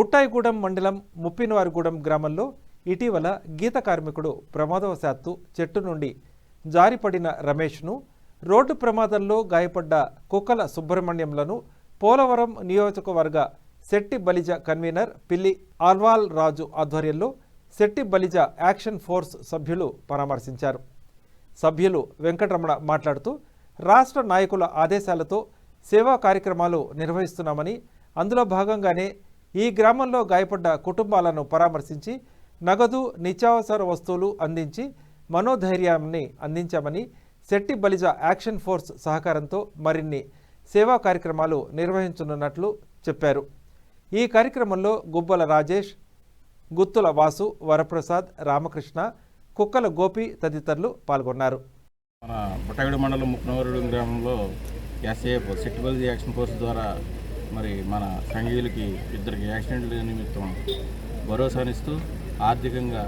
బుట్టాయిగూడెం మండలం ముప్పినవారిగూడెం గ్రామంలో ఇటీవల గీత కార్మికుడు ప్రమాదవశాత్తు చెట్టు నుండి జారిపడిన రమేష్ను, రోడ్డు ప్రమాదంలో గాయపడ్డ కుక్కల సుబ్రహ్మణ్యంలను పోలవరం నియోజకవర్గ శెట్టి బలిజ కన్వీనర్ పిల్లి ఆల్వాల్ రాజు ఆధ్వర్యంలో శెట్టి బలిజ యాక్షన్ ఫోర్స్ సభ్యులు పరామర్శించారు. సభ్యులు వెంకటరమణ మాట్లాడుతూ, రాష్ట్ర నాయకుల ఆదేశాలతో సేవా కార్యక్రమాలు నిర్వహిస్తున్నామని, అందులో భాగంగానే ఈ గ్రామంలో గాయపడ్డ కుటుంబాలను పరామర్శించి నగదు, నిత్యావసర వస్తువులు అందించి మనోధైర్యాన్ని అందించామని, శెట్టి బలిజ యాక్షన్ ఫోర్స్ సహకారంతో మరిన్ని సేవా కార్యక్రమాలు నిర్వహించనున్నట్లు చెప్పారు. ఈ కార్యక్రమంలో గుబ్బల రాజేష్, గుత్తుల వాసు, వరప్రసాద్, రామకృష్ణ, కుక్కల గోపి తదితరులు పాల్గొన్నారు. మన బుట్టాయిగూడెం మండలం ముప్పినవారిగూడెం గ్రామంలో SAF Shetty Balija action force ద్వారా మరి మన సంఘీయులకి ఇద్దరికి యాక్సిడెంట్ల నిమిత్తం భరోసానిస్తూ ఆర్థికంగా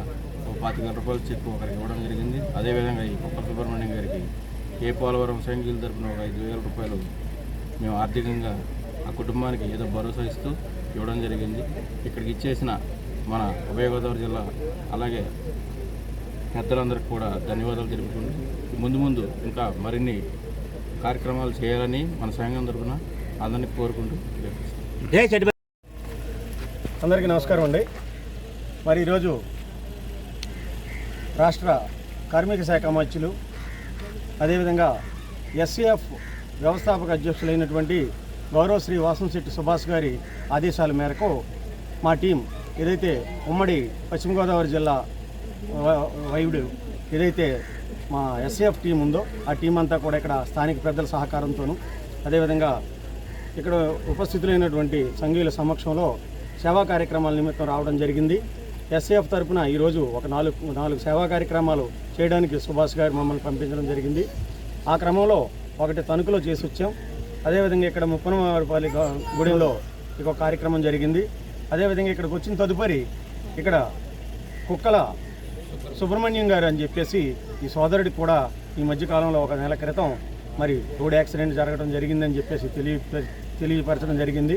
25,000 రూపాయలు చెక్ ఒకరికి ఇవ్వడం జరిగింది. అదేవిధంగా ఈ కుక్కల సుబ్రహ్మణ్యం గారికి పోలవరం సంఘీయుల తరపున ఒక 5,000 రూపాయలు మేము ఆర్థికంగా ఆ కుటుంబానికి ఏదో భరోసా ఇస్తూ ఇవ్వడం జరిగింది. ఇక్కడికి ఇచ్చేసిన మన ఉభయ గోదావరి జిల్లా అలాగే పెద్దలందరికీ కూడా ధన్యవాదాలు తెలుపుకుంటూ ముందు ఇంకా మరిన్ని కార్యక్రమాలు చేయాలని మన సంఘం తరపున అందరినీ కోరుకుంటూ అందరికీ నమస్కారం అండి. మరి ఈరోజు రాష్ట్ర కార్మిక శాఖ మంత్రులు అదేవిధంగా ఎస్సీఎఫ్ వ్యవస్థాపక అధ్యక్షులైనటువంటి గౌరవ శ్రీ వాసంశెట్టి సుభాష్ గారి ఆదేశాల మేరకు మా టీం ఏదైతే ఉమ్మడి పశ్చిమ గోదావరి జిల్లా వైవుడు ఏదైతే మా ఎస్సీఎఫ్ టీం ఉందో ఆ టీం అంతా కూడా ఇక్కడ స్థానిక పెద్దల సహకారంతోనూ అదేవిధంగా ఇక్కడ ఉపస్థితులైనటువంటి సంఘీయుల సమక్షంలో సేవా కార్యక్రమాల నిమిత్తం రావడం జరిగింది. ఎస్ఏఎఫ్ తరఫున ఈరోజు ఒక నాలుగు సేవా కార్యక్రమాలు చేయడానికి సుభాష్ గారు మమ్మల్ని పంపించడం జరిగింది. ఆ క్రమంలో ఒకటి తణుకులో చేసి వచ్చాం. అదేవిధంగా ఇక్కడ ముప్పనవారిపల్లి గూడెంలో ఒక కార్యక్రమం జరిగింది. అదేవిధంగా ఇక్కడికి వచ్చిన తదుపరి ఇక్కడ కుక్కల సుబ్రహ్మణ్యం గారు అని చెప్పేసి ఈ సోదరుడికి కూడా ఈ మధ్యకాలంలో ఒక నెల క్రితం మరి రోడ్ యాక్సిడెంట్ జరగడం జరిగిందని చెప్పేసి తెలియపరచడం జరిగింది.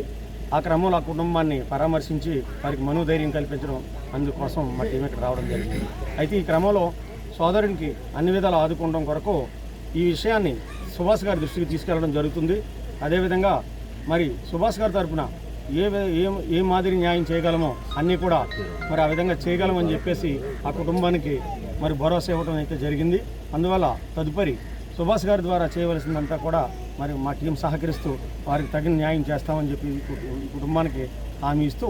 ఆ క్రమంలో ఆ కుటుంబాన్ని పరామర్శించి వారికి మనోధైర్యం కల్పించడం అందుకోసం మా టీం ఇక్కడ రావడం జరిగింది. అయితే ఈ క్రమంలో సోదరునికి అన్ని విధాలు ఆదుకోవడం కొరకు ఈ విషయాన్ని సుభాష్ గారి దృష్టికి తీసుకెళ్లడం జరుగుతుంది. అదేవిధంగా మరి సుభాష్ గారి తరఫున ఏ మాదిరి న్యాయం చేయగలమో అన్నీ కూడా మరి ఆ విధంగా చేయగలమని చెప్పేసి ఆ కుటుంబానికి మరి భరోసా ఇవ్వడం అయితే జరిగింది. అందువల్ల తదుపరి సుభాష్ గారి ద్వారా చేయవలసిందంతా కూడా మరి మా టీం సహకరిస్తూ వారికి తగిన న్యాయం చేస్తామని చెప్పి ఈ కుటుంబానికి హామీ ఇస్తూ